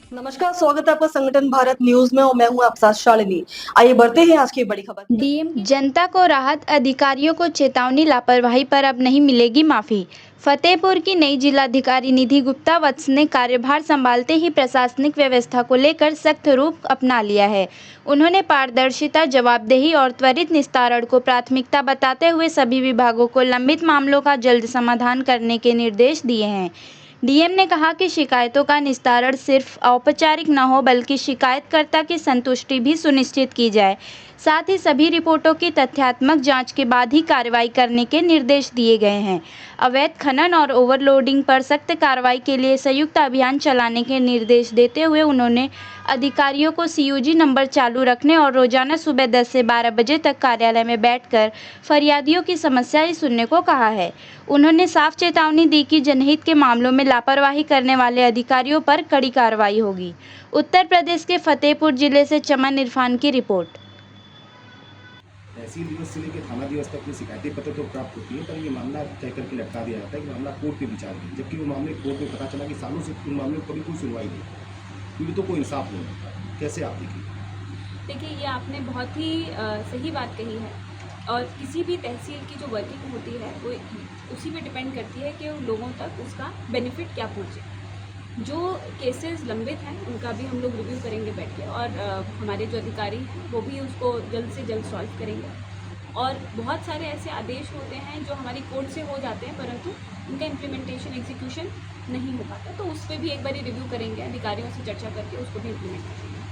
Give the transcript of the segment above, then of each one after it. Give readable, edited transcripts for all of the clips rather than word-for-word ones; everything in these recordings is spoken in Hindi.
नमस्कार, स्वागत है आपका संगठन भारत न्यूज में और मैं हूं आपके साथ शालिनी। आइए बढ़ते हैं आज की बड़ी खबर। डीएम जनता को राहत, अधिकारियों को चेतावनी, लापरवाही पर अब नहीं मिलेगी माफी। फतेहपुर की नई जिलाधिकारी निधि गुप्ता वत्स ने कार्यभार संभालते ही प्रशासनिक व्यवस्था को लेकर सख्त रूप अपना लिया है। उन्होंने पारदर्शिता, जवाबदेही और त्वरित निस्तारण को प्राथमिकता बताते हुए सभी विभागों को लंबित मामलों का जल्द समाधान करने के निर्देश दिए हैं। डीएम ने कहा कि शिकायतों का निस्तारण सिर्फ औपचारिक न हो बल्कि शिकायतकर्ता की संतुष्टि भी सुनिश्चित की जाए। साथ ही सभी रिपोर्टों की तथ्यात्मक जांच के बाद ही कार्रवाई करने के निर्देश दिए गए हैं। अवैध खनन और ओवरलोडिंग पर सख्त कार्रवाई के लिए संयुक्त अभियान चलाने के निर्देश देते हुए उन्होंने अधिकारियों को सीयूजी नंबर चालू रखने और रोजाना सुबह 10 से 12 बजे तक कार्यालय में बैठकर फरियादियों की समस्याएं सुनने को कहा है। उन्होंने साफ चेतावनी दी कि जनहित के मामलों में लापरवाही करने वाले अधिकारियों पर कड़ी कार्रवाई होगी। उत्तर प्रदेश के फतेहपुर जिले से चमन इरफान की रिपोर्ट। तहसील दिवस से लेकर थाना दिवस तक की शिकायती पत्र तो प्राप्त होती है, पर ये मामला कह करके लटका दिया जाता है कि मामला कोर्ट के विचार में, जबकि वो मामले कोर्ट में पता चला कि सालों से उन मामले में कभी कोई सुनवाई नहीं, पीड़ितों को इंसाफ नहीं मिलता। कैसे आप देखिए? देखिए, ये आपने बहुत ही सही बात कही है और किसी भी तहसील की जो वर्किंग होती है वो उसी पे डिपेंड करती है कि उन लोगों तक उसका बेनिफिट क्या पहुँचे। जो केसेस लंबित हैं उनका भी हम लोग रिव्यू करेंगे बैठ के और हमारे जो अधिकारी हैं वो भी उसको जल्द से जल्द सॉल्व करेंगे। और बहुत सारे ऐसे आदेश होते हैं जो हमारी कोर्ट से हो जाते हैं परंतु उनका इम्प्लीमेंटेशन एग्जीक्यूशन नहीं हो पाता, तो उस पर भी एक बार रिव्यू करेंगे, अधिकारियों से चर्चा करके उसको भी इम्प्लीमेंट करेंगे।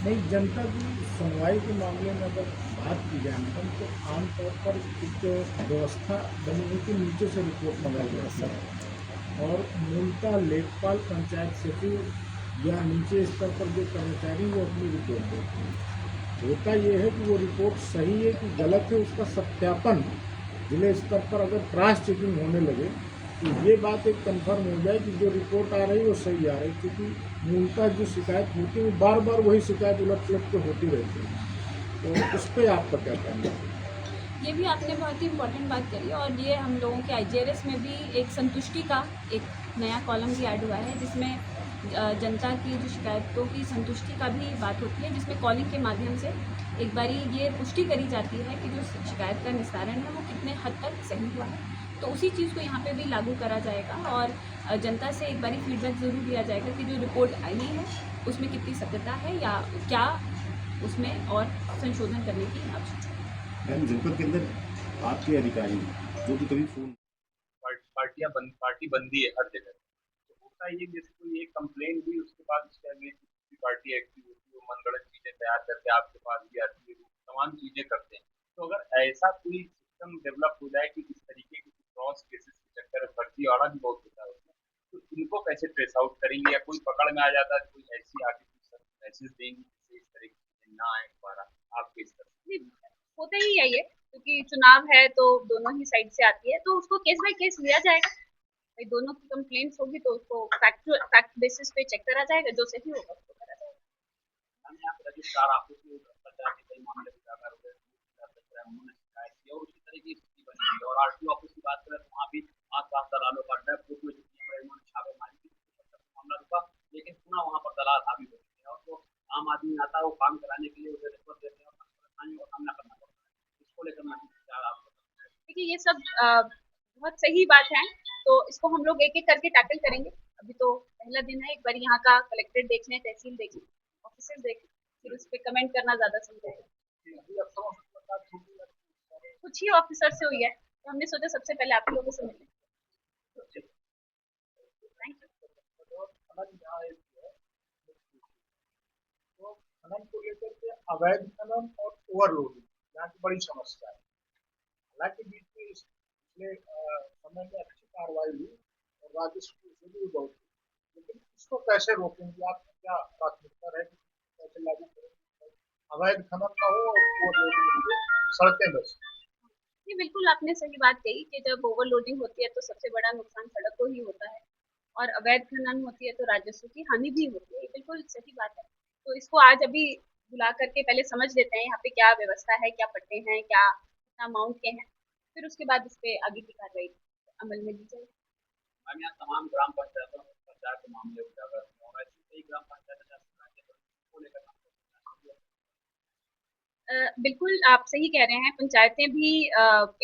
नहीं, जनता की सुनवाई के मामले में अगर बात की जाए मैडम, तो आमतौर पर एक व्यवस्था बनी हुई कि नीचे से रिपोर्ट मंगाई जाती है और मूलतः लेखपाल, पंचायत सचिव या नीचे स्तर पर जो कर्मचारी वो अपनी रिपोर्ट देते हैं। होता ये है कि वो रिपोर्ट सही है कि गलत है, उसका सत्यापन जिले स्तर पर अगर क्रॉस चेकिंग होने लगे तो ये बात एक कंफर्म हो जाए कि जो रिपोर्ट आ रही है वो सही आ रही है, क्योंकि मूलतः जो शिकायत होती है वो बार बार वही शिकायत उलट पुलट के होती रहती है। तो उस पर आपका क्या कहना है? ये भी आपने बहुत ही इम्पोर्टेंट बात करी और ये हम लोगों के आईजीआरएस में भी एक संतुष्टि का एक नया कॉलम भी ऐड हुआ है, जिसमें जनता की जो शिकायतों की संतुष्टि का भी बात होती है, जिसमें कॉलिंग के माध्यम से एक बारी ये पुष्टि करी जाती है कि जो शिकायत का निस्तारण है वो कितने हद तक सही हुआ है। तो उसी चीज़ को यहाँ पे भी लागू करा जाएगा और जनता से एक बारी फीडबैक ज़रूर लिया जाएगा कि जो रिपोर्ट आई है उसमें कितनी सत्यता है या क्या उसमें और संशोधन करने की आवश्यकता है। मैम, जनपद के अंदर आपके अधिकारी जो कि कभी फोन पार्टी बंदी है हर जगह। तो होता ये जैसे कोई एक कंप्लेन हुई उसके बाद उसके अगेंस्ट दूसरी पार्टी एक्टिव होती है, वो मनगढ़ंत चीजें तैयार करके आपके पास भी आती है, वो तमाम चीजें करते हैं। तो अगर ऐसा कोई सिस्टम डेवलप हो जाए कि इस तरीके के क्रॉस केसेस के चक्कर में फर्जीवाड़ा भी बहुत होता है उसमें, तो इनको कैसे ट्रेस आउट करेंगे या कोई पकड़ में आ जाता है तो कोई ऐसी आगे मैसेज देंगे जिससे इस तरह की चीजें ना आए दोबारा आपके इस तरफ से? होता ही है ये, क्योंकि चुनाव है तो दोनों ही साइड से आती है, तो उसको केस बाय केस लिया जाएगा। भाई दोनों की कंप्लेंट्स होगी तो उसको फैक्ट बेसिस पे चेक करा जाएगा, जो सही होगा उसको करा जाएगा। मैम, यहाँ पे रजिस्ट्रार ऑफिस में भ्रष्टाचार के कई मामले उजागर हुए, उन्होंने शिकायत की और उसी तरह की स्थिति बनी है। और आरटीओ ऑफिस की बात करें तो वहाँ भी 5-7 दलालों का अड्डा है, पूर्व में जितनी हमारे उन्होंने छापेमारी की मामला रुका, लेकिन पुनः वहाँ पर दलाल हावी हो चुके हैं और जो आम आदमी आता है वो काम कराने के लिए उसे रिश्वत देते हैं और परेशानियों का सामना करना पड़ता है। इसको लेकर मैं विचार आपको। देखिए ये सब बहुत सही बात है, तो इसको हम लोग एक एक करके टैकल करेंगे। अभी तो पहला दिन है, एक बार यहाँ का कलेक्ट्रेट देख लें, तहसील देख लें, ऑफिसर्स देख लें, फिर उस पर कमेंट करना ज्यादा सही रहेगा। कुछ ही ऑफिसर से हुई है तो हमने सोचा सबसे पहले आप लोगों से मिलें। थैंक तो खनन को लेकर के अवैध खनन और ओवरलोडिंग यहाँ की बड़ी समस्या है। हालांकि बीच में पिछले समय में अच्छी कार्रवाई हुई और राजस्व से भी बहुत हुई, लेकिन इसको कैसे रोकेंगे? आपकी क्या प्राथमिकता रहेगी, कैसे लागू करेंगे? अवैध खनन का हो और ओवरलोडिंग हो, सड़कें बस। ये बिल्कुल आपने सही बात कही कि जब ओवरलोडिंग होती है तो सबसे बड़ा नुकसान सड़क को ही होता है और अवैध खनन होती है तो राजस्व की हानि भी होती है। ये बिल्कुल सही बात है। तो इसको आज अभी बुला करके पहले समझ लेते हैं यहाँ पे क्या व्यवस्था है, क्या पट्टे हैं, क्या कितना अमाउंट के हैं, फिर उसके बाद इस पे आगे की कार्रवाई अमल में ली जाएगी। मैम, यहाँ तमाम ग्राम पंचायतों में भ्रष्टाचार के मामले उजागर हुए और ऐसी कई ग्राम पंचायत को लेकर बिल्कुल आप सही कह रहे हैं। पंचायतें भी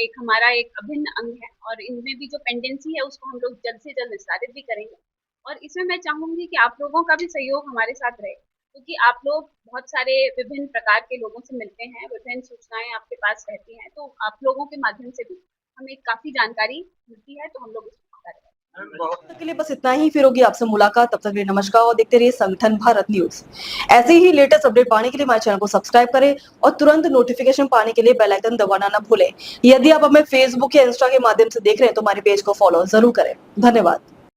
एक हमारा एक अभिन्न अंग है और इनमें भी जो पेंडेंसी है उसको हम लोग जल्द से जल्द निस्तारित भी करेंगे। और इसमें मैं चाहूंगी कि आप लोगों का भी सहयोग हमारे साथ रहे, क्योंकि आप लोग बहुत सारे विभिन्न प्रकार के लोगों से मिलते हैं, विभिन्न सूचनाएं आपके पास रहती हैं, तो आप लोगों के माध्यम से भी हमें काफी जानकारी मिलती है, तो हम लोग इसको करें। बहुत तब तक के लिए बस इतना ही, फिर होगी आपसे मुलाकात। तब तक के लिए नमस्कार और देखते रहिए संगठन भारत न्यूज। ऐसे ही लेटेस्ट अपडेट पाने के लिए हमारे चैनल को सब्सक्राइब करें और तुरंत नोटिफिकेशन पाने के लिए बेल आइकन दबाना न भूलें। यदि आप हमें फेसबुक या इंस्टा के माध्यम से देख रहे हैं तो हमारे पेज को फॉलो जरूर करें। धन्यवाद।